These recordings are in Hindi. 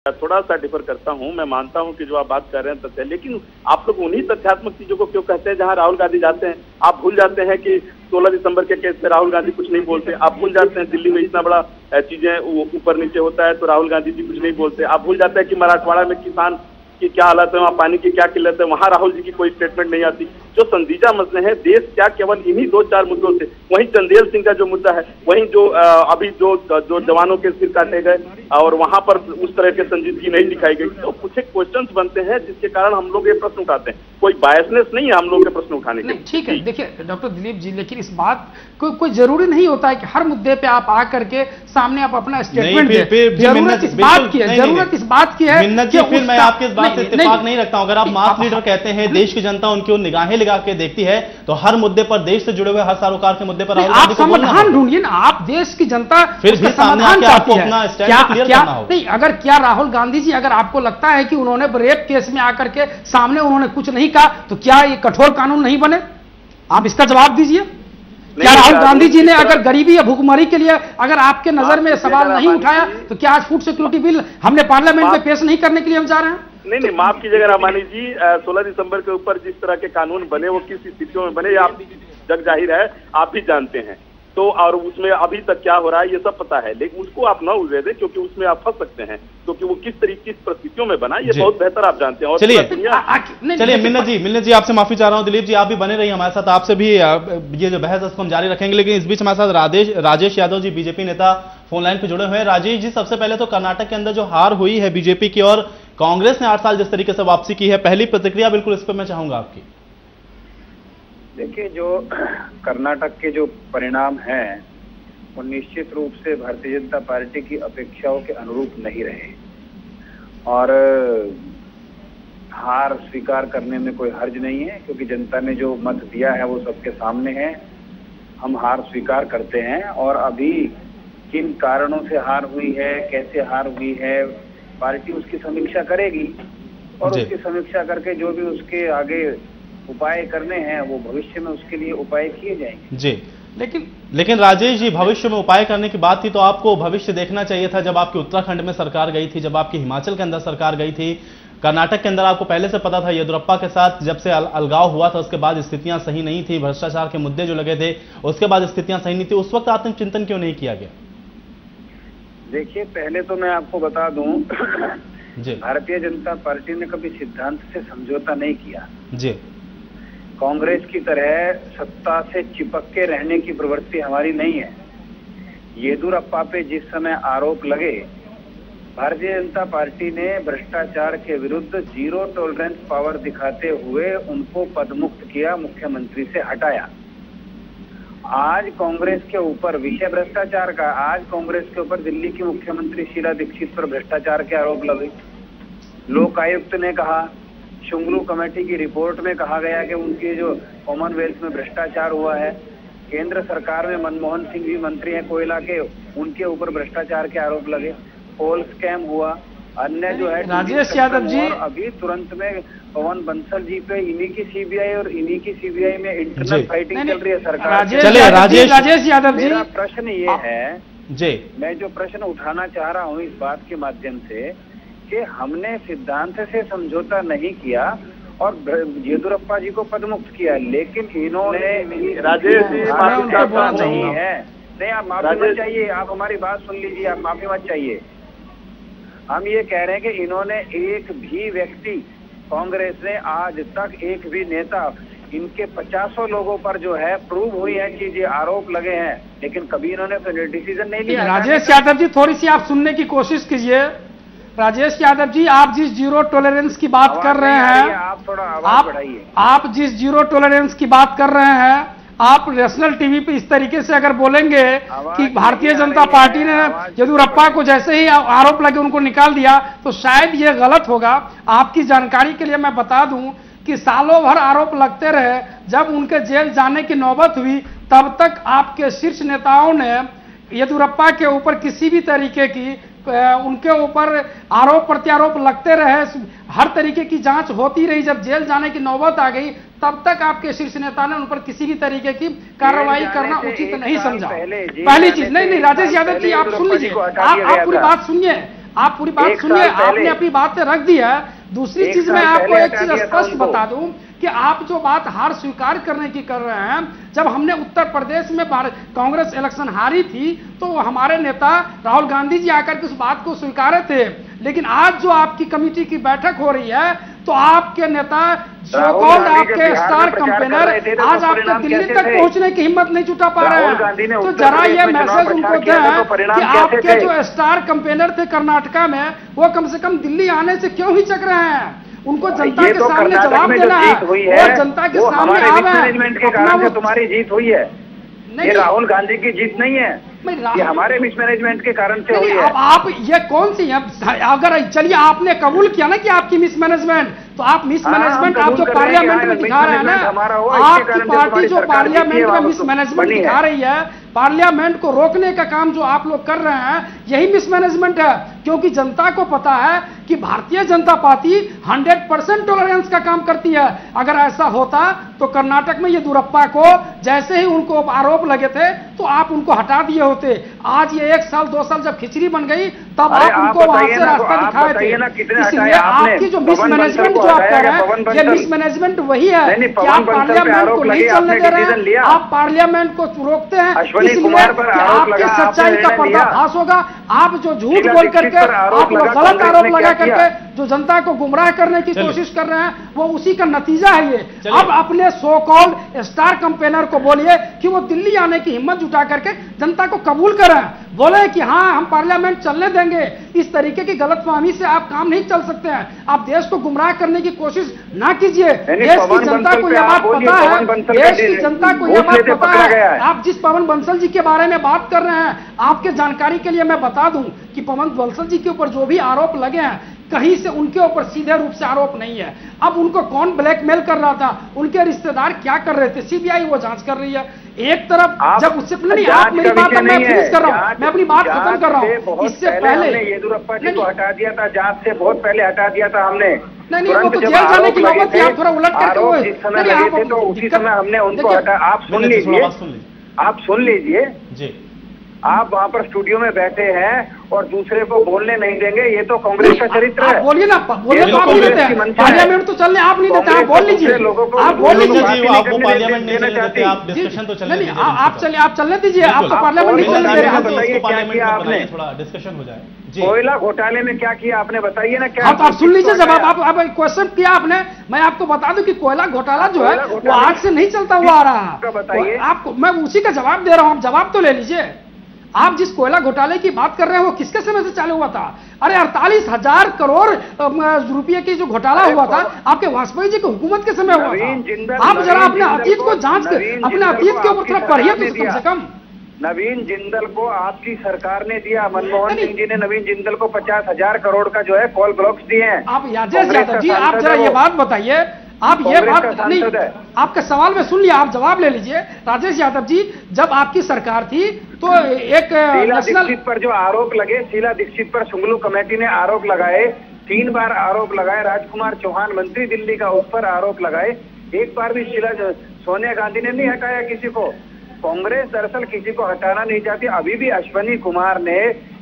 थोड़ा सा डिफर करता हूं। मैं मानता हूं कि जो आप बात कर रहे हैं तथ्य, लेकिन आप लोग उन्हीं तथ्यात्मक चीजों को क्यों कहते हैं जहां राहुल गांधी जाते हैं? आप भूल जाते हैं कि 16 दिसंबर के केस पे राहुल गांधी कुछ नहीं बोलते। आप भूल जाते हैं दिल्ली में इतना बड़ा चीजें ऊपर नीचे होता है तो राहुल गांधी जी कुछ नहीं बोलते। आप भूल जाते हैं कि मराठवाड़ा में किसान की क्या हालत है, वहाँ पानी की क्या किल्लत है, वहाँ राहुल जी की कोई स्टेटमेंट नहीं आती। जो संजीदा मसले हैं देश क्या केवल इन्हीं 2-4 मुद्दों से, वहीं चंदेल सिंह का जो मुद्दा है, वहीं जो अभी जो जवानों के सिर काटे गए और वहां पर उस तरह के संजीदगी नहीं दिखाई गई, तो कुछ एक क्वेश्चंस बनते हैं जिसके कारण हम लोग ये प्रश्न उठाते हैं। कोई बायसनेस नहीं है हम लोग के प्रश्न उठाने के। ठीक है, देखिए डॉक्टर दिलीप जी, लेकिन इस बात कोई जरूरी नहीं होता है कि हर मुद्दे पे आप आकर के सामने आप अपना स्टेटमेंट दें। जरूरत इस बात की है, जरूरत इस बात की है कि फिर मैं आपके इस बात से इत्तेफाक नहीं रखता हूं। अगर आप मास लीडर कहते हैं, देश की जनता उनकी उन निगाहें लगा के देखती है, तो हर मुद्दे पर, देश से जुड़े हुए हर सरोकार के मुद्दे पर आप समाधान ढूंढिए ना। आप देश की जनता फिर भी समाधान चाहती है, नहीं, अगर क्या राहुल गांधी जी, अगर आपको लगता है कि उन्होंने रेप केस में आकर के सामने उन्होंने कुछ नहीं कहा, तो क्या ये कठोर कानून नहीं बने? आप इसका जवाब दीजिए। क्या राहुल गांधी जी ने अगर गरीबी या भुखमरी के लिए अगर आपके नजर में सवाल नहीं उठाया, तो क्या आज फूड सिक्योरिटी बिल हमने पार्लियामेंट में पेश नहीं करने के लिए हम जा रहे हैं? नहीं, माफ कीजिएगा रामानी जी, 16 दिसंबर के ऊपर जिस तरह के कानून बने वो किस स्थितियों में बने, आप जग जाहिर है, आप भी जानते हैं। तो और उसमें अभी तक क्या हो रहा है ये सब पता है, लेकिन उसको आप न उलझे दें क्योंकि उसमें आप फंस सकते हैं, क्योंकि वो किस तरीके की परिस्थितियों में बना ये बहुत बेहतर आप जानते हैं। और चलिए मिन्नत जी आपसे माफी चाह रहा हूं। दिलीप जी आप भी बने रहिए हमारे साथ, आपसे भी ये जो बहस है उसको हम जारी रखेंगे, लेकिन इस बीच हमारे साथ राजेश यादव जी बीजेपी नेता फोन लाइन पे जुड़े हुए हैं। राजेश जी, सबसे पहले तो कर्नाटक के अंदर जो हार हुई है बीजेपी की और कांग्रेस ने 8 साल जिस तरीके से वापसी की है, पहली प्रतिक्रिया बिल्कुल इस पर मैं चाहूंगा आपकी। देखिए, जो कर्नाटक के जो परिणाम हैं वो निश्चित रूप से भारतीय जनता पार्टी की अपेक्षाओं के अनुरूप नहीं रहे और हार स्वीकार करने में कोई हर्ज नहीं है, क्योंकि जनता ने जो मत दिया है वो सबके सामने है। हम हार स्वीकार करते हैं और अभी किन कारणों से हार हुई है, कैसे हार हुई है, पार्टी उसकी समीक्षा करेगी और उसकी समीक्षा करके जो भी उसके आगे उपाय करने हैं वो भविष्य में उसके लिए उपाय किए जाएंगे। जी, लेकिन राजेश जी, भविष्य में उपाय करने की बात थी तो आपको भविष्य देखना चाहिए था जब आपकी उत्तराखंड में सरकार गई थी, जब आपकी हिमाचल के अंदर सरकार गई थी। कर्नाटक के अंदर आपको पहले से पता था येदियुरप्पा के साथ जब से अलगाव हुआ था उसके बाद स्थितियां सही नहीं थी, भ्रष्टाचार के मुद्दे जो लगे थे उसके बाद स्थितियां सही नहीं थी। उस वक्त आत्मचिंतन क्यों नहीं किया गया? देखिए, पहले तो मैं आपको बता दूं भारतीय जनता पार्टी ने कभी सिद्धांत से समझौता नहीं किया जी। कांग्रेस की तरह सत्ता से चिपक के रहने की प्रवृत्ति हमारी नहीं है। येदियुरप्पा पे जिस समय आरोप लगे, भारतीय जनता पार्टी ने भ्रष्टाचार के विरुद्ध जीरो टॉलरेंस पावर दिखाते हुए उनको पदमुक्त किया, मुख्यमंत्री से हटाया। आज कांग्रेस के ऊपर विषय भ्रष्टाचार का, आज कांग्रेस के ऊपर दिल्ली की मुख्यमंत्री शीला दीक्षित पर भ्रष्टाचार के आरोप लगे। लोक आयुक्त ने कहा, शुंगलू कमेटी की रिपोर्ट में कहा गया कि उनके जो कॉमनवेल्थ में भ्रष्टाचार हुआ है। केंद्र सरकार में मनमोहन सिंह जी मंत्री हैं कोयला के, उनके ऊपर भ्रष्टाचार के आरोप लगे। कोल स्कैम हुआ, अन्य जो है राजेश यादव जी, अभी तुरंत में पवन बंसल जी पे इन्हीं की सीबीआई और इन्हीं की सीबीआई में इंटरनल फाइटिंग चल रही है सरकार। राजेश यादव जी, मेरा प्रश्न ये है जी, मैं जो प्रश्न उठाना चाह रहा हूँ इस बात के माध्यम से कि हमने सिद्धांत से समझौता नहीं किया और येदियुरप्पा जी को पदमुक्त किया, लेकिन इन्होंने राजेश जी नहीं है। नहीं, आप माफी मत चाहिए, आप हमारी बात सुन लीजिए, आप माफी मत चाहिए। हम ये कह रहे हैं कि इन्होंने एक भी व्यक्ति, कांग्रेस ने आज तक एक भी नेता, इनके 50 लोगों पर जो है प्रूव हुई है कि ये आरोप लगे हैं, लेकिन कभी इन्होंने डिसीजन नहीं लिया। राजेश यादव जी, थोड़ी सी आप सुनने की कोशिश कीजिए। राजेश यादव जी, आप जिस जीरो टॉलरेंस की बात कर रहे हैं, आप थोड़ा आवाज बढ़ाइए। आप जिस जीरो टॉलरेंस की बात कर रहे हैं, आप नेशनल टीवी पे इस तरीके से अगर बोलेंगे कि भारतीय जनता पार्टी ने येदियुरप्पा को जैसे ही आरोप लगे उनको निकाल दिया, तो शायद ये गलत होगा। आपकी जानकारी के लिए मैं बता दूं कि सालों भर आरोप लगते रहे, जब उनके जेल जाने की नौबत हुई तब तक आपके शीर्ष नेताओं ने येदियुरप्पा के ऊपर किसी भी तरीके की, उनके ऊपर आरोप प्रत्यारोप लगते रहे, हर तरीके की जांच होती रही। जब जेल जाने की नौबत आ गई तब तक आपके शीर्ष नेता ने उन पर किसी भी तरीके की कार्रवाई करना उचित नहीं समझा। पहली चीज, नहीं राजेश यादव जी, आप सुन लीजिए, आप पूरी बात सुनिए। आप पूरी बात सुनिए, आपने अपनी बातें रख दी है। दूसरी चीज मैं आपको एक चीज स्पष्ट बता दूं कि आप जो बात हार स्वीकार करने की कर रहे हैं, जब हमने उत्तर प्रदेश में कांग्रेस इलेक्शन हारी थी तो हमारे नेता राहुल गांधी जी आकर के उस बात को स्वीकारे थे, लेकिन आज जो आपकी कमेटी की बैठक हो रही है तो आपके नेता आपके स्टार कंपेनर आज आपके दिल्ली तक पहुंचने की हिम्मत नहीं जुटा पा रहे हैं। तो जरा ये मैसेज उनको दें कि आपके जो स्टार कंपेनर थे कर्नाटका में, वो कम से कम दिल्ली आने से क्यों हिचक रहे हैं? उनको जनता के सामने जवाब देना है और जनता के सामने आवे। तुम्हारी जीत हुई है, ये राहुल गांधी की जीत नहीं है, ये हमारे मिसमैनेजमेंट के कारण से हुई है। अब आप ये कौन सी, अगर चलिए आपने कबूल किया ना कि आपकी मिसमैनेजमेंट, तो आप मिसमैनेजमेंट आप जो पार्लियामेंट में दिखा रहे हैं ना, आपकी पार्टी जो पार्लियामेंट में मिसमैनेजमेंट दिखा रही है, पार्लियामेंट को रोकने का काम जो आप लोग कर रहे हैं, यही मिसमैनेजमेंट है। क्योंकि जनता को पता है कि भारतीय जनता पार्टी 100% टॉलरेंस का काम करती है। अगर ऐसा होता तो कर्नाटक में येदियुरप्पा को जैसे ही उनको आरोप लगे थे तो आप उनको हटा दिए होते। आज ये 1 साल 2 साल जब खिचड़ी बन गई तब आप उनको वहां से रास्ता दिखाए थे। इसलिए आपकी जो मिसमैनेजमेंट जो आप कर रहे हैं, ये मिसमैनेजमेंट वही है कि आप पार्लियामेंट को नहीं चलने दे रहे हैं, आप पार्लियामेंट को रोकते हैं, इसलिए आपकी सच्चाई का पर्दाफाश होगा। आप जो झूठ बोल करके आप लोग गलत आरोप लगा करके जो जनता को गुमराह करने की कोशिश कर रहे हैं, वो उसी का नतीजा है ये। अब अपने सो कॉल्ड स्टार कंपेनर को बोलिए कि वो दिल्ली आने की हिम्मत जुटा करके जनता को कबूल करें, बोले कि हाँ हम पार्लियामेंट चलने देंगे। इस तरीके की गलतफहमी से आप काम नहीं चल सकते हैं। आप देश को गुमराह करने की कोशिश ना कीजिए। देश की जनता को यह बात पता है, देश की जनता को यह बात पता है। आप जिस पवन बंसल जी के बारे में बात कर रहे हैं, आपके जानकारी के लिए मैं बता दूं कि पवन बंसल जी के ऊपर जो भी आरोप लगे हैं, कहीं से उनके ऊपर सीधे रूप से आरोप नहीं है। अब उनको कौन ब्लैकमेल कर रहा था, उनके रिश्तेदार क्या कर रहे थे, सीबीआई वो जांच कर रही है। एक तरफ जब उससे नहीं, आप मेरी बात मैं फिनिश कर रहा हूं, मैं अपनी बात खत्म कर रहा हूं। इससे पहले येदियुरप्पा जी को हटा दिया था, जांच से बहुत पहले हटा दिया था हमने। नहीं वो तो जेल जाने की नौबत थी, आप थोड़ा उलट करके जिस समय लगे थे तो उसी समय हमने उनको हटा। आप सुन लीजिए जी, आप वहाँ पर स्टूडियो में बैठे हैं और दूसरे को बोलने नहीं देंगे, ये तो कांग्रेस का चरित्र है। बोलिए ना, बोलिए तो आप नहीं देते हैं, पार्लियामेंट तो चलने आप नहीं देते, आप बोल लीजिए, आप बोल लीजिए। आपको पार्लियामेंट नहीं देना चाहते, आप डिस्कशन तो चलने दीजिए। आप चलने दीजिए, आप तो पार्लियामेंट नहीं चलने दे रहे हैं। आपने थोड़ा डिस्कशन हो जाए। कोयला घोटाले में क्या किया आपने, बताइए ना क्या। आप सुन लीजिए जवाब। आप क्वेश्चन किया आपने, मैं आपको बता दूं कि कोयला घोटाला जो है वो आज से नहीं चलता हुआ आ रहा है। बताइए आपको, मैं उसी का जवाब दे रहा हूं, आप जवाब तो ले लीजिए। आप जिस कोयला घोटाले की बात कर रहे हैं वो किसके समय से चालू हुआ था? अरे 48,000 करोड़ रुपए की जो घोटाला हुआ था आपके वाजपेयी जी की हुकूमत के समय हुआ था। आप जरा अपने अतीत को जांच कर, अपने अतीत के ऊपर थोड़ा पढ़िए तो कम से कम। नवीन जिंदल को आपकी सरकार ने दिया, मनमोहन सिंह जी ने नवीन जिंदल को 50,000 करोड़ का जो है कॉल ब्लॉक्स दिए हैं। आप राजेश यादव जी, आप जरा ये बात बताइए, आप ये बात नहीं, आपका सवाल में सुन लिया, आप जवाब ले लीजिए। राजेश यादव जी, जब आपकी सरकार थी तो एक शीला दीक्षित पर जो आरोप लगे, शीला दीक्षित पर सुंगलू कमेटी ने आरोप लगाए, 3 बार आरोप लगाए। राजकुमार चौहान मंत्री दिल्ली का, उस पर आरोप लगाए। एक बार भी सोनिया गांधी ने नहीं हटाया किसी को। कांग्रेस दरअसल किसी को हटाना नहीं चाहती। अभी भी अश्विनी कुमार ने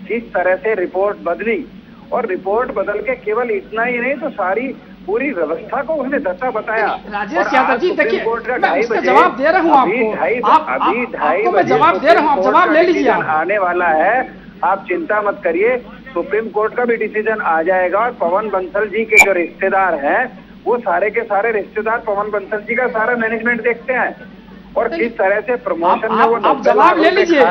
जिस तरह से रिपोर्ट बदली, और रिपोर्ट बदल के केवल इतना ही नहीं तो सारी पूरी व्यवस्था को उसने धक्का बताया। राजेश यादव जी देखिए, मैं उसका जवाब दे रहा हूँ आपको मैं जवाब दे रहा हूँ, आप जवाब ले लीजिए। आने वाला है, आप चिंता मत करिए, सुप्रीम कोर्ट का भी डिसीजन आ जाएगा। और पवन बंसल जी के जो रिश्तेदार हैं, वो सारे के सारे रिश्तेदार पवन बंसल जी का सारा मैनेजमेंट देखते हैं और किस तरह से प्रमोशन में वो आप जवाब ले लीजिए।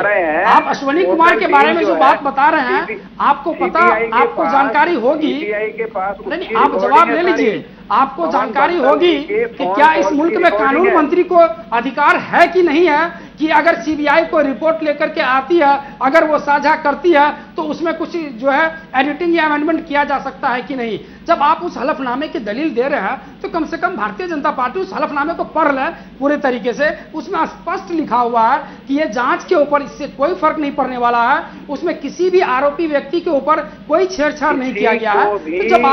आप अश्विनी कुमार के बारे में जो बात बता रहे हैं, आपको पता, आपको जानकारी होगी के पास। नहीं, आप जवाब ले लीजिए। आपको जानकारी होगी कि क्या इस मुल्क में कानून मंत्री को अधिकार है कि नहीं है कि अगर सीबीआई को रिपोर्ट लेकर के आती है, अगर वो साझा करती है तो उसमें कुछ जो है एडिटिंग या अमेंडमेंट किया जा सकता है कि नहीं। जब आप उस हलफनामे की दलील दे रहे हैं तो कम से कम भारतीय जनता पार्टी उस हलफनामे को पढ़ ले पूरे तरीके से। उसमें स्पष्ट लिखा हुआ है कि ये जांच के ऊपर इससे कोई फर्क नहीं पड़ने वाला है, उसमें किसी भी आरोपी व्यक्ति के ऊपर कोई छेड़छाड़ नहीं किया गया है। तो जब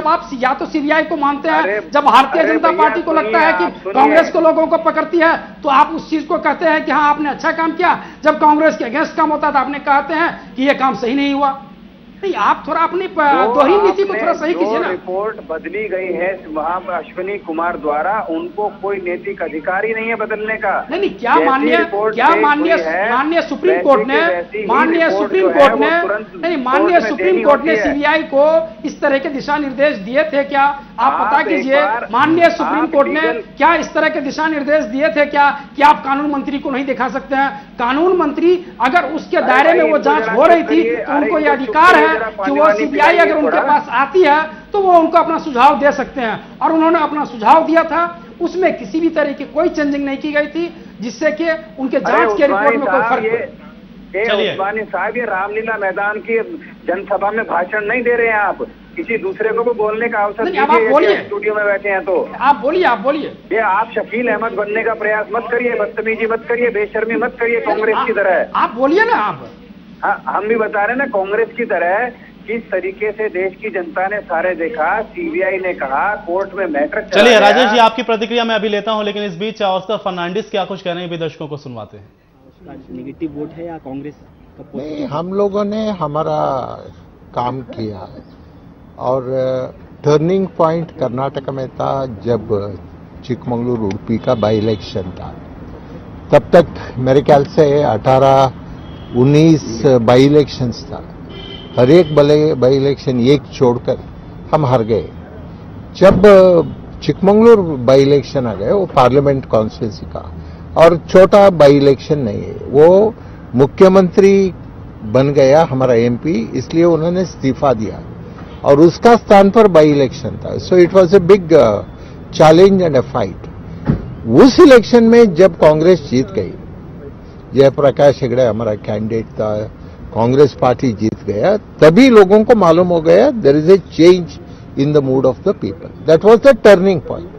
आप या तो सीबीआई को मानते हैं, जब भारतीय जनता पार्टी को लगता है कि कांग्रेस को लोगों को पकड़ती है तो आप उस चीज को कहते हैं कि हाँ आपने अच्छा काम किया। जब कांग्रेस के अगेंस्ट काम होता है तो आपने कहते हैं कि यह काम सही नहीं हुआ। नहीं, आप थोड़ा अपनी दोहरी नीति को थोड़ा सही कीजिए ना। रिपोर्ट बदली गई है वहाँ अश्विनी कुमार द्वारा, उनको कोई नैतिक अधिकार ही नहीं है बदलने का। नहीं, क्या माननीय सुप्रीम कोर्ट ने माननीय सुप्रीम कोर्ट ने सीबीआई को इस तरह के दिशा निर्देश दिए थे क्या? आप पता कीजिए, माननीय सुप्रीम कोर्ट ने क्या इस तरह के दिशा निर्देश दिए थे क्या कि आप कानून मंत्री को नहीं दिखा सकते हैं? कानून मंत्री अगर उसके दायरे में वो जांच हो रही थी तो उनको यह अधिकार है कि वो सीबीआई अगर उनके पास आती है तो वो उनको अपना सुझाव दे सकते हैं, और उन्होंने अपना सुझाव दिया था। उसमें किसी भी तरह की कोई चेंजिंग नहीं की गई थी जिससे कि उनके जांच के रिपोर्ट में कोई फर्क। उस्मानी साहब, ये रामलीला मैदान की जनसभा में भाषण नहीं दे रहे हैं आप, किसी दूसरे को भी बोलने का अवसर दीजिए। स्टूडियो में बैठे हैं तो आप बोलिए। ये आप शकील अहमद बनने का प्रयास मत करिए, बदतमीजी मत करिए, बेशर्मी मत करिए कांग्रेस की तरह। आप बोलिए ना। आप हाँ, हम भी बता रहे हैं ना, कांग्रेस की तरह किस तरीके से देश की जनता ने सारे देखा, सीबीआई ने कहा, कोर्ट में मैटर। चलिए राजेश जी, आपकी प्रतिक्रिया मैं अभी लेता हूं, लेकिन इस बीच ऑस्कर फर्नांडिस क्या कुछ कह रहे हैं भी दर्शकों को सुनवाते हैं। नेगेटिव वोट है या कांग्रेस का? नहीं, हम लोगों ने हमारा काम किया है, और टर्निंग पॉइंट कर्नाटक में था जब चिकमंगलुरु उडुपी का बाई इलेक्शन था। तब तक मेरे ख्याल से 18-19 बाई इलेक्शंस था, हर एक बाई इलेक्शन एक छोड़कर हम हार गए। जब चिकमंगलुरु बाई इलेक्शन आ गए, वो पार्लियामेंट कॉन्स्टिट्यूंसी का और छोटा बाई इलेक्शन नहीं है, वो मुख्यमंत्री बन गया हमारा एमपी, इसलिए उन्होंने इस्तीफा दिया और उसका स्थान पर बाई इलेक्शन था। So it was a big challenge and A fight. उस इलेक्शन में जब कांग्रेस जीत गई, जयप्रकाश हेगड़े हमारा कैंडिडेट था, कांग्रेस पार्टी जीत गया, तभी लोगों को मालूम हो गया there is a change in the mood of the people. That was the turning point.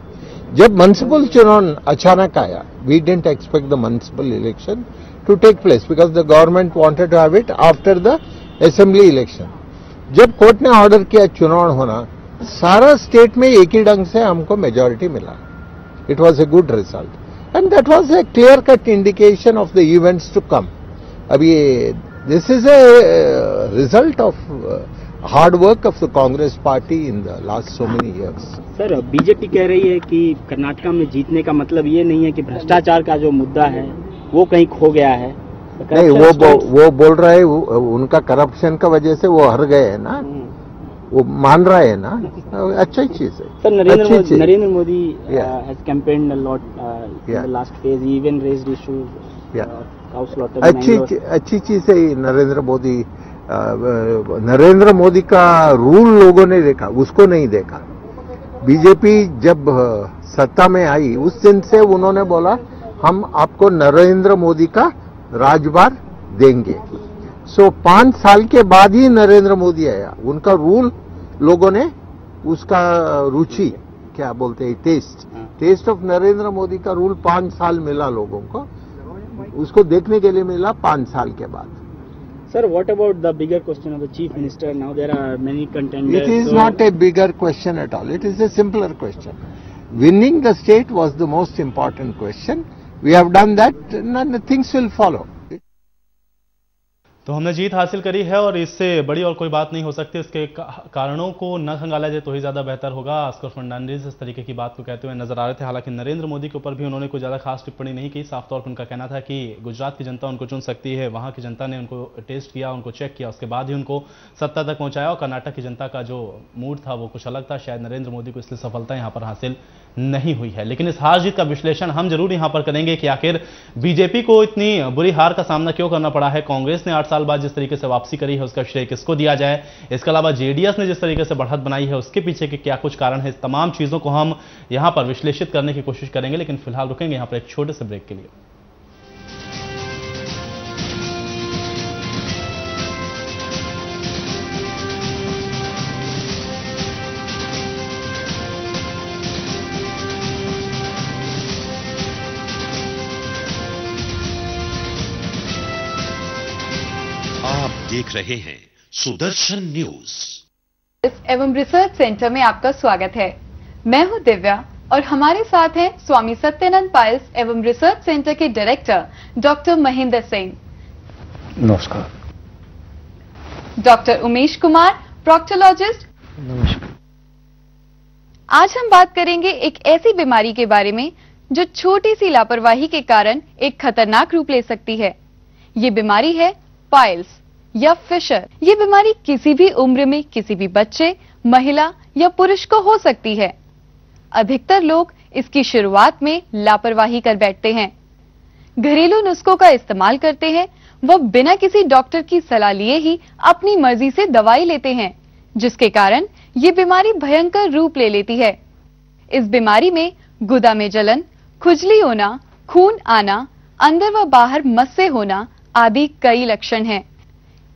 जब म्युनिसिपल चुनाव अचानक आया, we didn't expect the municipal election to take place because the government wanted to have it after the assembly election. जब कोर्ट ने ऑर्डर किया चुनाव होना, सारा स्टेट में एक ही ढंग से हमको मेजॉरिटी मिला। It was a good result and that was a clear cut indication of the events to come. अब ये this is a result of hard work of the Congress party in the last so many years. Sir, BJP कह रही है कि कर्नाटक में जीतने का मतलब ये नहीं है कि भ्रष्टाचार का जो मुद्दा है वो कहीं खो गया है। नहीं, वो बोल रहा है उनका करप्शन का वजह से वो हार गए है ना, वो मान रहा है ना, अच्छी चीज है। Sir, Narendra Modi has campaigned a lot in the last phase, he even raised issue cow slaughter. अच्छी चीज है नरेंद्र मोदी का रूल लोगों ने देखा, उसको नहीं देखा। बीजेपी जब सत्ता में आई उस दिन से उन्होंने बोला हम आपको नरेंद्र मोदी का राजभार देंगे। सो 5 साल के बाद ही नरेंद्र मोदी आया, उनका रूल लोगों ने उसका रुचि क्या बोलते हैं टेस्ट ऑफ नरेंद्र मोदी का रूल 5 साल मिला लोगों को, उसको देखने के लिए मिला 5 साल के बाद। Sir, what about the bigger question of the chief minister? Now there are many contenders. It is not a bigger question at all. It is a simpler question. Winning the state was the most important question. We have done that, and things will follow. तो हमने जीत हासिल करी है और इससे बड़ी और कोई बात नहीं हो सकती। इसके कारणों को न खंगाला जाए तो ही ज्यादा बेहतर होगा। ऑस्कर फर्नांडिस इस तरीके की बात को कहते हुए नजर आ रहे थे। हालांकि नरेंद्र मोदी के ऊपर भी उन्होंने कोई ज्यादा खास टिप्पणी नहीं की। साफ तौर पर उनका कहना था कि गुजरात की जनता उनको चुन सकती है, वहां की जनता ने उनको टेस्ट किया, उनको चेक किया, उसके बाद ही उनको सत्ता तक पहुंचाया। और कर्नाटक की जनता का जो मूड था वो कुछ अलग था। शायद नरेंद्र मोदी को इसलिए सफलता यहां पर हासिल नहीं हुई है। लेकिन इस हार जीत का विश्लेषण हम जरूर यहां पर करेंगे कि आखिर बीजेपी को इतनी बुरी हार का सामना क्यों करना पड़ा है। कांग्रेस ने 8 साल बाद जिस तरीके से वापसी करी है उसका श्रेय किसको दिया जाए। इसके अलावा जेडीएस ने जिस तरीके से बढ़त बनाई है उसके पीछे के क्या कुछ कारण है। इस तमाम चीजों को हम यहां पर विश्लेषित करने की कोशिश करेंगे। लेकिन फिलहाल रुकेंगे यहां पर एक छोटे से ब्रेक के लिए। आप देख रहे हैं सुदर्शन न्यूज। एवं रिसर्च सेंटर में आपका स्वागत है। मैं हूं दिव्या और हमारे साथ हैं स्वामी सत्यानंद पायल्स एवं रिसर्च सेंटर के डायरेक्टर डॉक्टर महेंद्र सिंह। नमस्कार। Doctor Umesh Kumar, proctologist. नमस्कार। आज हम बात करेंगे एक ऐसी बीमारी के बारे में जो छोटी सी लापरवाही के कारण एक खतरनाक रूप ले सकती है। ये बीमारी है पाइल्स या फिशर। ये बीमारी किसी भी उम्र में किसी भी बच्चे, महिला या पुरुष को हो सकती है। अधिकतर लोग इसकी शुरुआत में लापरवाही कर बैठते हैं, घरेलू नुस्खों का इस्तेमाल करते हैं, वह बिना किसी डॉक्टर की सलाह लिए ही अपनी मर्जी से दवाई लेते हैं, जिसके कारण ये बीमारी भयंकर रूप ले लेती है। इस बीमारी में गुदा में जलन, खुजली होना, खून आना, अंदर व बाहर मस्से होना आदि कई लक्षण हैं।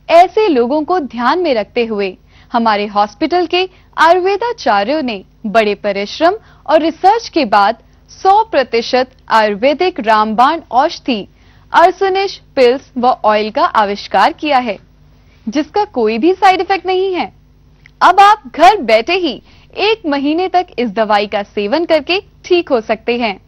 ऐसे लोगों को ध्यान में रखते हुए हमारे हॉस्पिटल के आयुर्वेदाचार्यों ने बड़े परिश्रम और रिसर्च के बाद 100% आयुर्वेदिक रामबाण औषधि अर्सोनिश पिल्स व ऑयल का आविष्कार किया है, जिसका कोई भी साइड इफेक्ट नहीं है। अब आप घर बैठे ही 1 महीने तक इस दवाई का सेवन करके ठीक हो सकते हैं।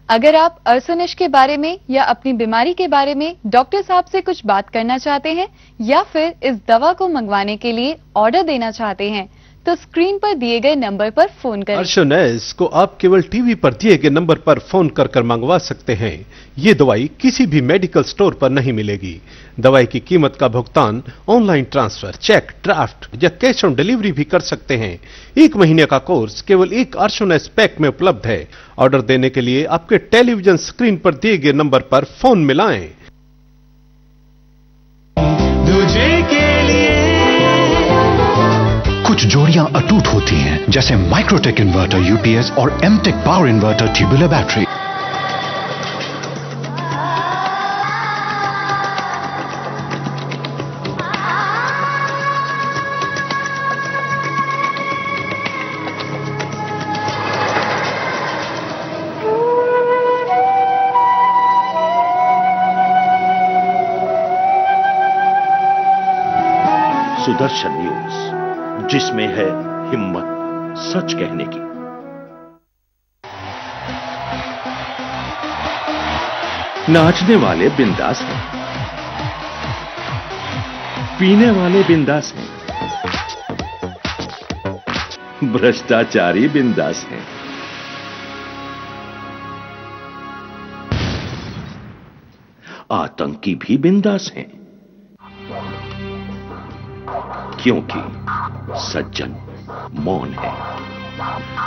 अगर आप अर्सोनिश के बारे में या अपनी बीमारी के बारे में डॉक्टर साहब से कुछ बात करना चाहते हैं या फिर इस दवा को मंगवाने के लिए ऑर्डर देना चाहते हैं तो स्क्रीन पर दिए गए नंबर पर फोन करें। अर्सोनिश को आप केवल टीवी पर दिए गए नंबर पर फोन कर मंगवा सकते हैं। ये दवाई किसी भी मेडिकल स्टोर पर नहीं मिलेगी। दवाई की कीमत का भुगतान ऑनलाइन ट्रांसफर, चेक, ड्राफ्ट या कैश ऑन डिलीवरी भी कर सकते हैं। 1 महीने का कोर्स केवल एक अर्सोनिश पैक में उपलब्ध है। ऑर्डर देने के लिए आपके टेलीविजन स्क्रीन पर दिए गए नंबर पर फोन मिलाएं। कुछ जोड़ियां अटूट होती हैं, जैसे माइक्रोटेक इन्वर्टर यूपीएस और एमटेक power inverter tubular battery. Sudarshan news, जिसमें है हिम्मत सच कहने की। नाचने वाले बिंदास हैं, पीने वाले बिंदास हैं, भ्रष्टाचारी बिंदास हैं, आतंकी भी बिंदास हैं, क्योंकि सज्जन मौन है।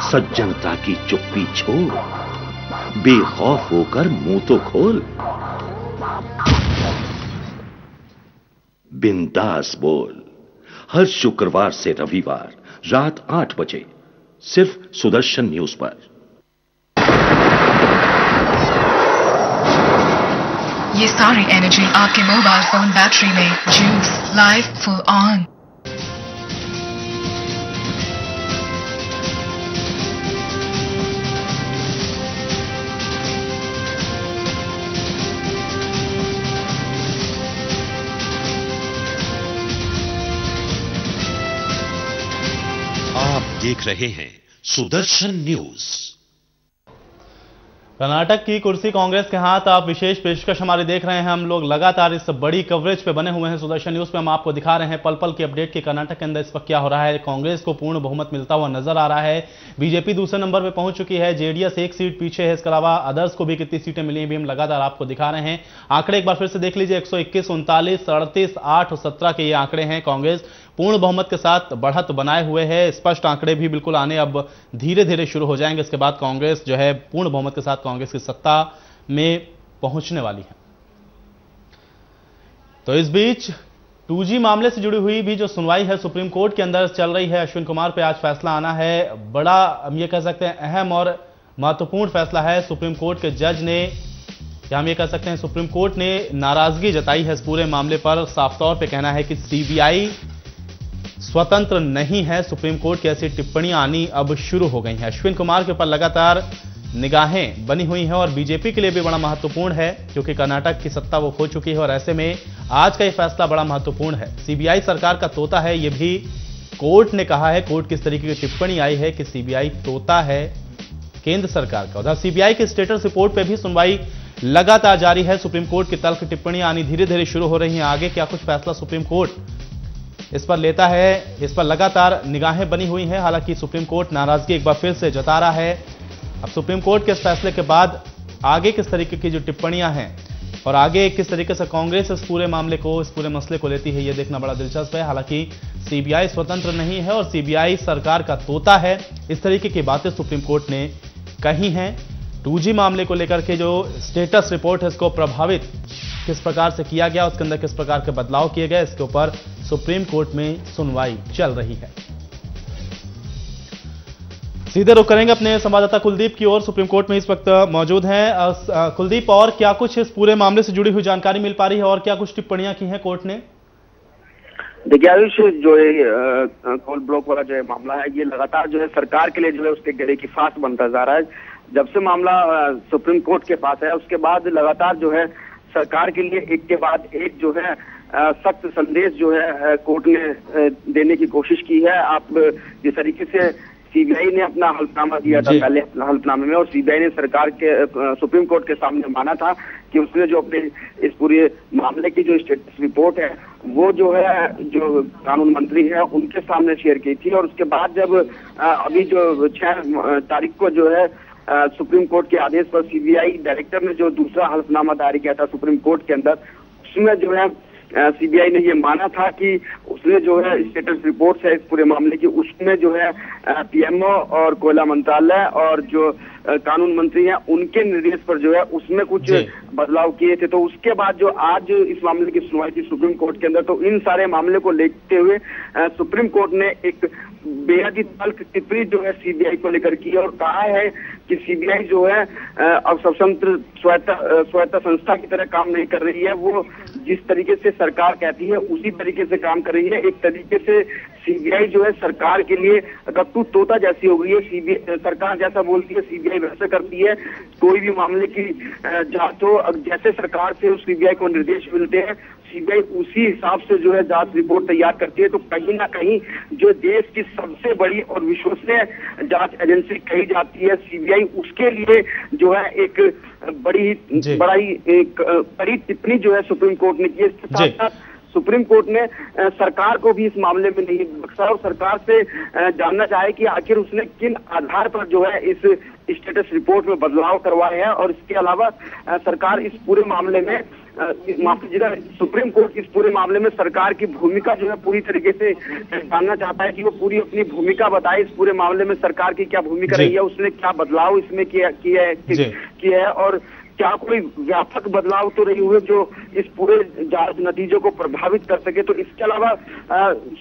सज्जनता की चुप्पी छोड़, बेखौफ होकर मुंह तो खोल। बिंदास बोल, हर शुक्रवार से रविवार रात 8 बजे सिर्फ सुदर्शन न्यूज पर। ये सारी एनर्जी आपके मोबाइल फोन बैटरी में जूस लाइव फुल ऑन। आप देख रहे हैं सुदर्शन न्यूज। कर्नाटक की कुर्सी कांग्रेस के हाथ, आप विशेष पेशकश हमारे देख रहे हैं। हम लोग लगातार इस बड़ी कवरेज पे बने हुए हैं। सुदर्शन न्यूज पे हम आपको दिखा रहे हैं पल पल की अपडेट कि कर्नाटक के अंदर इस वक्त क्या हो रहा है। कांग्रेस को पूर्ण बहुमत मिलता हुआ नजर आ रहा है। बीजेपी दूसरे नंबर पे पहुंच चुकी है, जेडीएस 1 सीट पीछे है। इसके अलावा अदर्स को भी कितनी सीटें मिली हैं भी हम लगातार आपको दिखा रहे हैं। आंकड़े एक बार फिर से देख लीजिए, 121, 39, 38, 8 और 17 के ये आंकड़े हैं। कांग्रेस पूर्ण बहुमत के साथ बढ़त बनाए हुए है। स्पष्ट आंकड़े भी बिल्कुल आने अब धीरे धीरे शुरू हो जाएंगे। इसके बाद कांग्रेस जो है पूर्ण बहुमत के साथ कांग्रेस की सत्ता में पहुंचने वाली है। तो इस बीच 2G मामले से जुड़ी हुई भी जो सुनवाई है सुप्रीम कोर्ट के अंदर चल रही है। अश्विन कुमार पे आज फैसला आना है। बड़ा हम ये कह सकते हैं अहम और महत्वपूर्ण फैसला है। सुप्रीम कोर्ट के जज ने, या हम ये कह सकते हैं सुप्रीम कोर्ट ने नाराजगी जताई है इस पूरे मामले पर। साफ तौर पे कहना है कि सीबीआई स्वतंत्र नहीं है। सुप्रीम कोर्ट की ऐसी टिप्पणियां आनी अब शुरू हो गई हैं। अश्विन कुमार के ऊपर लगातार निगाहें बनी हुई हैं और बीजेपी के लिए भी बड़ा महत्वपूर्ण है क्योंकि कर्नाटक की सत्ता वो खो चुकी है और ऐसे में आज का ये फैसला बड़ा महत्वपूर्ण है। सीबीआई सरकार का तोता है, ये भी कोर्ट ने कहा है। कोर्ट की इस तरीके की टिप्पणी आई है कि सीबीआई तोता है केंद्र सरकार का। उधर सीबीआई की स्टेटस रिपोर्ट पे भी सुनवाई लगातार जारी है। सुप्रीम कोर्ट की तल्ख टिप्पणियां आनी धीरे धीरे शुरू हो रही हैं। आगे क्या कुछ फैसला सुप्रीम कोर्ट इस पर लेता है, इस पर लगातार निगाहें बनी हुई हैं। हालांकि सुप्रीम कोर्ट नाराजगी एक बार फिर से जता रहा है। अब सुप्रीम कोर्ट के इस फैसले के बाद आगे किस तरीके की जो टिप्पणियां हैं और आगे किस तरीके से कांग्रेस इस पूरे मामले को, इस पूरे मसले को लेती है, यह देखना बड़ा दिलचस्प है। हालांकि सीबीआई स्वतंत्र नहीं है और सीबीआई सरकार का तोता है, इस तरीके की बातें सुप्रीम कोर्ट ने कही हैं। 2G मामले को लेकर के जो स्टेटस रिपोर्ट है इसको प्रभावित किस प्रकार से किया गया, उसके अंदर किस प्रकार के बदलाव किए गए, इसके ऊपर सुप्रीम कोर्ट में सुनवाई चल रही है। सीधे रुख करेंगे अपने संवाददाता कुलदीप की ओर, सुप्रीम कोर्ट में इस वक्त मौजूद हैं। कुलदीप, और क्या कुछ इस पूरे मामले से जुड़ी हुई जानकारी मिल पा रही है और क्या कुछ टिप्पणियां की हैं कोर्ट ने? देखिए आयुष, जो है कोल ब्लॉक वाला जो है मामला है, ये लगातार जो है सरकार के लिए जो है उसके गले की फांस बनता जा रहा है। जब से मामला सुप्रीम कोर्ट के पास है उसके बाद लगातार जो है सरकार के लिए एक के बाद एक जो है सख्त संदेश जो है कोर्ट ने देने की कोशिश की है। आप जिस तरीके से सीबीआई ने अपना हल्फनामा दिया था पहले हल्फनामे में, और सीबीआई ने सरकार के सुप्रीम कोर्ट के सामने माना था कि उसने जो अपने इस पूरे मामले की जो स्टेटस रिपोर्ट है वो जो है जो कानून मंत्री है उनके सामने शेयर की थी। और उसके बाद जब अभी जो 6 तारीख को जो है सुप्रीम कोर्ट के आदेश पर सीबीआई डायरेक्टर ने जो दूसरा हल्फनामा दायर किया था सुप्रीम कोर्ट के अंदर, उसमें जो है सीबीआई ने ये माना था कि उसने जो है स्टेटस रिपोर्ट है इस पूरे मामले की, उसमें जो है पीएमओ और कोयला मंत्रालय और जो कानून मंत्री हैं उनके निर्देश पर जो है उसमें कुछ बदलाव किए थे। तो उसके बाद जो आज इस मामले की सुनवाई थी सुप्रीम कोर्ट के अंदर, तो इन सारे मामले को लेते हुए सुप्रीम कोर्ट ने एक बेहद ही तल्ख टिप्पणी जो है सीबीआई को लेकर की और कहा है कि सीबीआई जो है अब स्वतंत्र स्वायत्त संस्था की तरह काम नहीं कर रही है। वो जिस तरीके से सरकार कहती है उसी तरीके से काम कर रही है। एक तरीके से सीबीआई जो है सरकार के लिए रट्टू तोता जैसी हो गई है। सीबीआई सरकार जैसा बोलती है सीबीआई वैसा करती है। कोई भी मामले की जांच हो, जैसे सरकार से उस सीबीआई को निर्देश मिलते हैं, सीबीआई उसी हिसाब से जो है जांच रिपोर्ट तैयार करती है। तो कहीं ना कहीं जो देश की सबसे बड़ी और विश्वसनीय जांच एजेंसी कही जाती है सीबीआई, उसके लिए जो है एक बड़ा ही एक कड़ी टिप्पणी जो है सुप्रीम कोर्ट ने की। इसके साथ साथ सुप्रीम कोर्ट ने सरकार को भी इस मामले में नहीं बख्शा और सरकार से जानना चाहे कि आखिर उसने किन आधार पर जो है इस स्टेटस रिपोर्ट में बदलाव करवाए हैं। और इसके अलावा सरकार इस पूरे मामले में माफ कीजिएगा, सुप्रीम कोर्ट इस पूरे मामले में सरकार की भूमिका जो है पूरी तरीके से जानना चाहता है कि वो पूरी अपनी भूमिका बताए। इस पूरे मामले में सरकार की क्या भूमिका रही है, उसने क्या बदलाव इसमें किया है और क्या कोई व्यापक बदलाव तो नहीं हुए जो इस पूरे जांच नतीजों को प्रभावित कर सके। तो इसके अलावा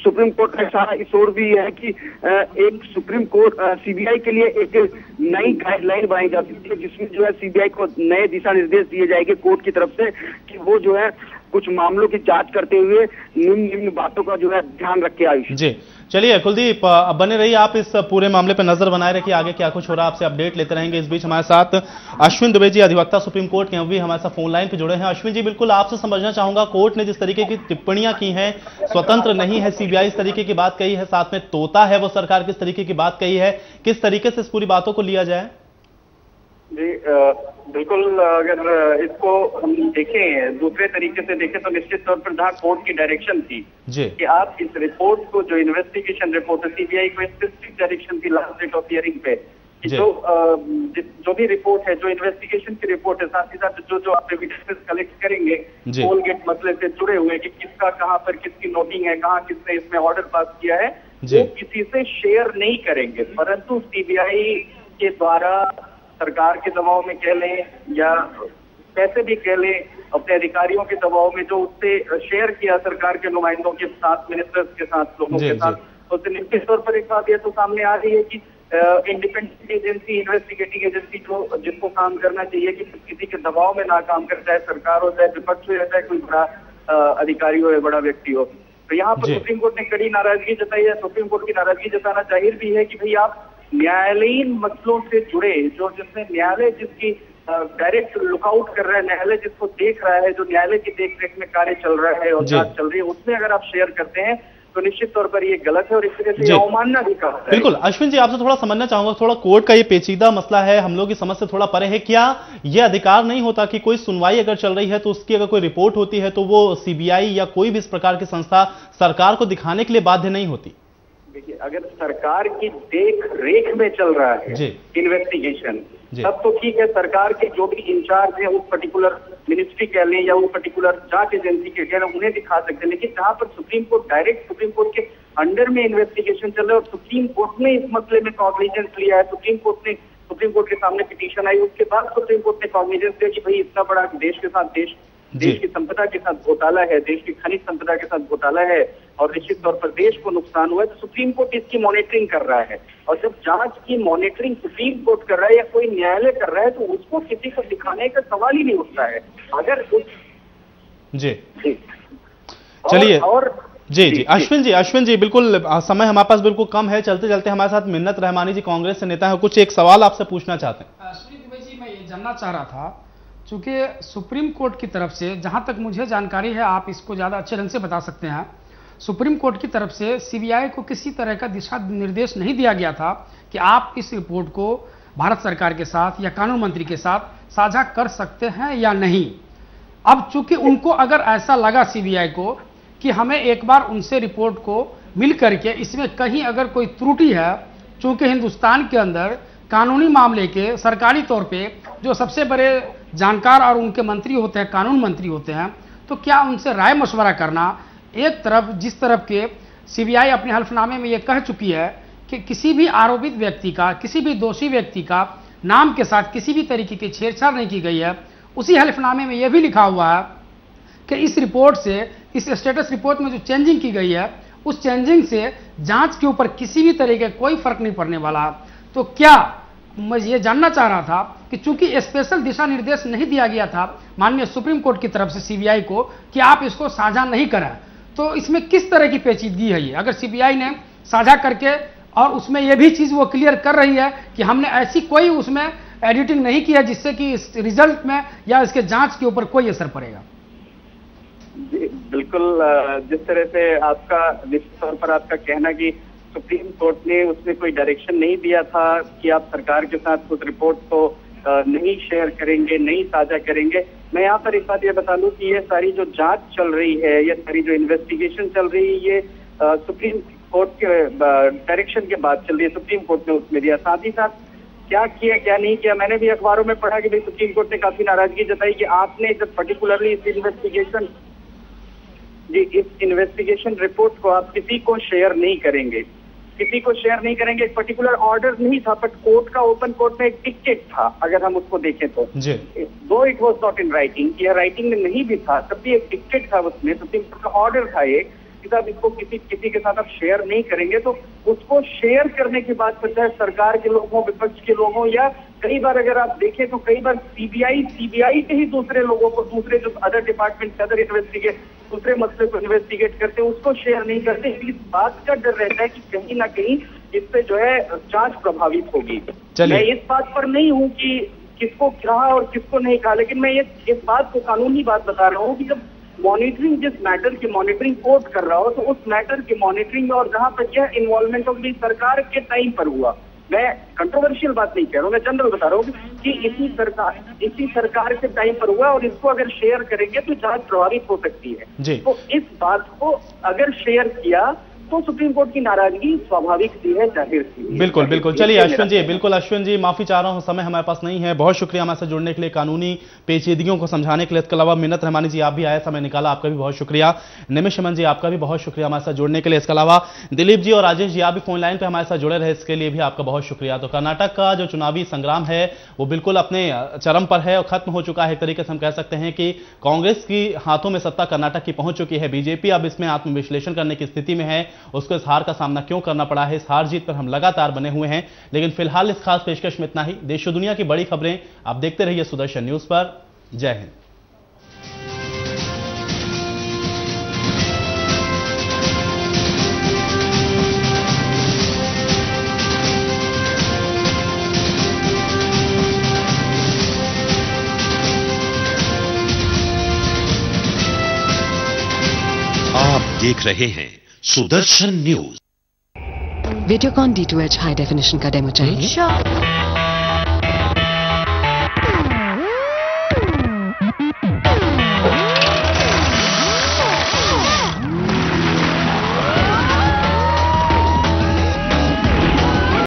सुप्रीम कोर्ट का इशारा इस ओर भी है कि एक सुप्रीम कोर्ट सीबीआई के लिए एक नई गाइडलाइन बनाई जा सकती है जिसमें जो है सीबीआई को नए दिशा निर्देश दिए जाएंगे कोर्ट की तरफ से कि वो जो है कुछ मामलों की जांच करते हुए निम्न बातों का जो है ध्यान रखे। आयुष जी, चलिए कुलदीप अब बने रहिए, आप इस पूरे मामले पर नजर बनाए रखिए, आगे क्या कुछ हो रहा है आपसे अपडेट लेते रहेंगे। इस बीच हमारे साथ अश्विन दुबे जी, अधिवक्ता सुप्रीम कोर्ट के, भी हमारे साथ फोन लाइन पे जुड़े हैं। अश्विन जी, बिल्कुल आपसे समझना चाहूंगा, कोर्ट ने जिस तरीके की टिप्पणियां की हैं, स्वतंत्र नहीं है सीबीआई इस तरीके की बात कही है, साथ में तोता है वो सरकार किस तरीके की बात कही है, किस तरीके से इस पूरी बातों को लिया जाए? जी बिल्कुल, अगर इसको हम देखें दूसरे तरीके से देखें तो निश्चित तौर पर जहाँ कोर्ट की डायरेक्शन थी कि आप इस रिपोर्ट को, जो इन्वेस्टिगेशन रिपोर्ट है, सीबीआई को स्पेसिफिक डायरेक्शन थी लास्ट डेट ऑफ हियरिंग पे, जो भी रिपोर्ट है, जो इन्वेस्टिगेशन की रिपोर्ट है, साथ ही साथ जो आप एविडेंसेस कलेक्ट करेंगे कोलगेट मसले से जुड़े हुए कि किसका कहाँ पर किसकी नोटिंग है, कहाँ किसने इसमें ऑर्डर पास किया है, वो किसी से शेयर नहीं करेंगे। परंतु सीबीआई के द्वारा सरकार के दबाव में कह लें या कैसे भी कह लें, अपने अधिकारियों के दबाव में जो उससे शेयर किया सरकार के नुमाइंदों के साथ, मिनिस्टर्स के साथ, लोगों के साथ, उससे निश्चित तौर पर एक बात यह तो सामने आ रही है कि इंडिपेंडेंट एजेंसी, इन्वेस्टिगेटिंग एजेंसी जो जिनको काम करना चाहिए कि किसी के दबाव में ना काम कर, चाहे सरकार हो, चाहे विपक्ष हो, चाहे कोई बड़ा अधिकारी हो या बड़ा व्यक्ति हो। तो यहाँ पर सुप्रीम कोर्ट ने कड़ी नाराजगी जताई है। सुप्रीम कोर्ट की नाराजगी जताना जाहिर भी है कि भाई आप न्यायालयीन मसलों से जुड़े, जो जिसमें न्यायालय जिसकी डायरेक्ट लुकआउट कर रहा है, न्यायालय जिसको देख रहा है, जो न्यायालय की देखरेख में कार्य चल रहा है और जांच चल रही है, उसमें अगर आप शेयर करते हैं तो निश्चित तौर पर ये गलत है और इस तरह से अवमानना भी कहा है। बिल्कुल अश्विन जी, आपसे थोड़ा समझना चाहूंगा, थोड़ा कोर्ट का ये पेचीदा मसला है, हम लोग की समझ से थोड़ा परे है। क्या ये अधिकार नहीं होता कि कोई सुनवाई अगर चल रही है तो उसकी अगर कोई रिपोर्ट होती है तो वो सीबीआई या कोई भी इस प्रकार की संस्था सरकार को दिखाने के लिए बाध्य नहीं होती? देखिए, अगर सरकार की देख रेख में चल रहा है इन्वेस्टिगेशन, तब तो ठीक है, सरकार के जो भी इंचार्ज है उस पर्टिकुलर मिनिस्ट्री कह लें या वो पर्टिकुलर जांच एजेंसी के कह लें, उन्हें दिखा सकते हैं। लेकिन जहां पर supreme court direct supreme court के अंडर में इन्वेस्टिगेशन चल रहा है और सुप्रीम कोर्ट ने इस मसले में कॉग्निजेंस लिया है, सुप्रीम कोर्ट के सामने पिटीशन आई, उसके बाद सुप्रीम कोर्ट ने कॉग्निजेंस लिया कि भाई इतना बड़ा देश के साथ देश की संपदा के साथ घोटाला है, देश की खनिज संपदा के साथ घोटाला है और निश्चित तौर पर देश को नुकसान हुआ है, तो सुप्रीम कोर्ट इसकी मॉनिटरिंग कर रहा है। और जब जांच की मॉनिटरिंग सुप्रीम कोर्ट कर रहा है या कोई न्यायालय कर रहा है तो उसको किसी को दिखाने का सवाल ही नहीं उठता है। अगर जी चलिए जी अश्विन जी बिल्कुल समय हमारे पास बिल्कुल कम है, चलते चलते हमारे साथ मिन्नत रहमानी जी कांग्रेस से नेता है, कुछ एक सवाल आपसे पूछना चाहते हैं। अश्विनी दुबे जी, मैं ये जानना चाह रहा था, चूंकि सुप्रीम कोर्ट की तरफ से, जहां तक मुझे जानकारी है, आप इसको ज्यादा अच्छे ढंग से बता सकते हैं, सुप्रीम कोर्ट की तरफ से सीबीआई को किसी तरह का दिशा निर्देश नहीं दिया गया था कि आप इस रिपोर्ट को भारत सरकार के साथ या कानून मंत्री के साथ साझा कर सकते हैं या नहीं। अब चूंकि उनको अगर ऐसा लगा सीबीआई को कि हमें एक बार उनसे रिपोर्ट को मिल करके इसमें कहीं अगर कोई त्रुटि है, चूंकि हिंदुस्तान के अंदर कानूनी मामले के सरकारी तौर पे जो सबसे बड़े जानकार और उनके मंत्री होते हैं, कानून मंत्री होते हैं, तो क्या उनसे राय मशवरा करना, एक तरफ जिस तरफ के सीबीआई अपने हल्फनामे में ये कह चुकी है कि किसी भी आरोपित व्यक्ति का, किसी भी दोषी व्यक्ति का नाम के साथ किसी भी तरीके की छेड़छाड़ नहीं की गई है, उसी हल्फनामे में यह भी लिखा हुआ है कि इस रिपोर्ट से, इस स्टेटस रिपोर्ट में जो चेंजिंग की गई है, उस चेंजिंग से जांच के ऊपर किसी भी तरीके कोई फर्क नहीं पड़ने वाला। तो क्या, मैं ये जानना चाह रहा था कि चूंकि स्पेशल दिशा निर्देश नहीं दिया गया था माननीय सुप्रीम कोर्ट की तरफ से सीबीआई को कि आप इसको साझा नहीं करें, तो इसमें किस तरह की पेचीदगी है ये? अगर सीबीआई ने साझा करके और उसमें यह भी चीज वो क्लियर कर रही है कि हमने ऐसी कोई उसमें एडिटिंग नहीं किया जिससे कि इस रिजल्ट में या इसके जांच के ऊपर कोई असर पड़ेगा। बिल्कुल, जिस तरह से आपका निश्चित तौर पर आपका कहना कि सुप्रीम कोर्ट ने उसमें कोई डायरेक्शन नहीं दिया था कि आप सरकार के साथ उस रिपोर्ट को नहीं शेयर करेंगे, नहीं साझा करेंगे। मैं यहाँ पर एक बात ये बता दूं कि ये सारी जो जांच चल रही है, ये सारी जो इन्वेस्टिगेशन चल रही है, ये सुप्रीम कोर्ट के डायरेक्शन के बाद चल रही है। सुप्रीम कोर्ट ने उसमें दिया, साथ ही साथ क्या किया क्या नहीं किया, मैंने भी अखबारों में पढ़ा कि भाई सुप्रीम कोर्ट ने काफी नाराजगी जताई कि आपने जब पर्टिकुलरली इस इन्वेस्टिगेशन रिपोर्ट को आप किसी को शेयर नहीं करेंगे, एक पर्टिकुलर ऑर्डर नहीं था, बट कोर्ट का, ओपन कोर्ट में एक डिक्टेट था। अगर हम उसको देखें तो दो it was not in writing, या राइटिंग में नहीं भी था, तब भी एक डिक्टेट था उसमें, सुप्रीम कोर्ट का ऑर्डर था एक कि साहब इसको किसी के साथ आप शेयर नहीं करेंगे। तो उसको शेयर करने के बाद फिर चाहे सरकार के लोग हों, विपक्ष के लोग हों, या कई बार अगर आप देखें तो कई बार सीबीआई के ही दूसरे लोगों को, दूसरे जो अदर डिपार्टमेंट, दूसरे मसले को इन्वेस्टिगेट करते हैं, उसको शेयर नहीं करते। इस बात का डर रहता है कि कहीं ना कहीं इससे जो है जांच प्रभावित होगी। मैं इस बात पर नहीं हूं कि किसको कहा और किसको नहीं कहा, लेकिन मैं इस बात को, कानूनी बात बता रहा हूँ कि जब मॉनिटरिंग, जिस मैटर की मॉनिटरिंग कोर्ट कर रहा हो, तो उस मैटर की मॉनिटरिंग और जहां पर यह इन्वॉल्वमेंट ऑफ दी सरकार के टाइम पर हुआ, मैं कंट्रोवर्शियल बात नहीं कह रहा हूँ, मैं जनरल बता रहा हूँ कि इसी सरकार के टाइम पर हुआ और इसको अगर शेयर करेंगे तो जांच प्रभावित हो सकती है। तो इस बात को अगर शेयर किया तो सुप्रीम कोर्ट की नाराजगी स्वाभाविक सी है, जाहिर सी है। बिल्कुल। चलिए अश्विन जी माफी चाह रहा हूं, समय हमारे पास नहीं है। बहुत शुक्रिया हमारे साथ जुड़ने के लिए, कानूनी पेचीदगियों को समझाने के लिए। इसके अलावा मिन्नत रहमानी जी, आप भी आए, समय निकाला, आपका भी बहुत शुक्रिया। निमिष अमन जी, आपका भी बहुत शुक्रिया हमारे साथ जुड़ने के लिए। इसके अलावा दिलीप जी और राजेश जी, आप भी फोन लाइन पर हमारे साथ जुड़े रहे, इसके लिए भी आपका बहुत शुक्रिया। तो कर्नाटक का जो चुनावी संग्राम है वो बिल्कुल अपने चरम पर है और खत्म हो चुका है। एक तरीके से हम कह सकते हैं कि कांग्रेस की हाथों में सत्ता कर्नाटक की पहुंच चुकी है। बीजेपी अब इसमें आत्मविश्लेषण करने की स्थिति में है, उसको इस हार का सामना क्यों करना पड़ा है, इस हार जीत पर हम लगातार बने हुए हैं। लेकिन फिलहाल इस खास पेशकश में इतना ही। देश और दुनिया की बड़ी खबरें आप देखते रहिए सुदर्शन न्यूज पर। जय हिंद। आप देख रहे हैं Sudarshan news. Videocon D2H high definition का डेमो चाहिए?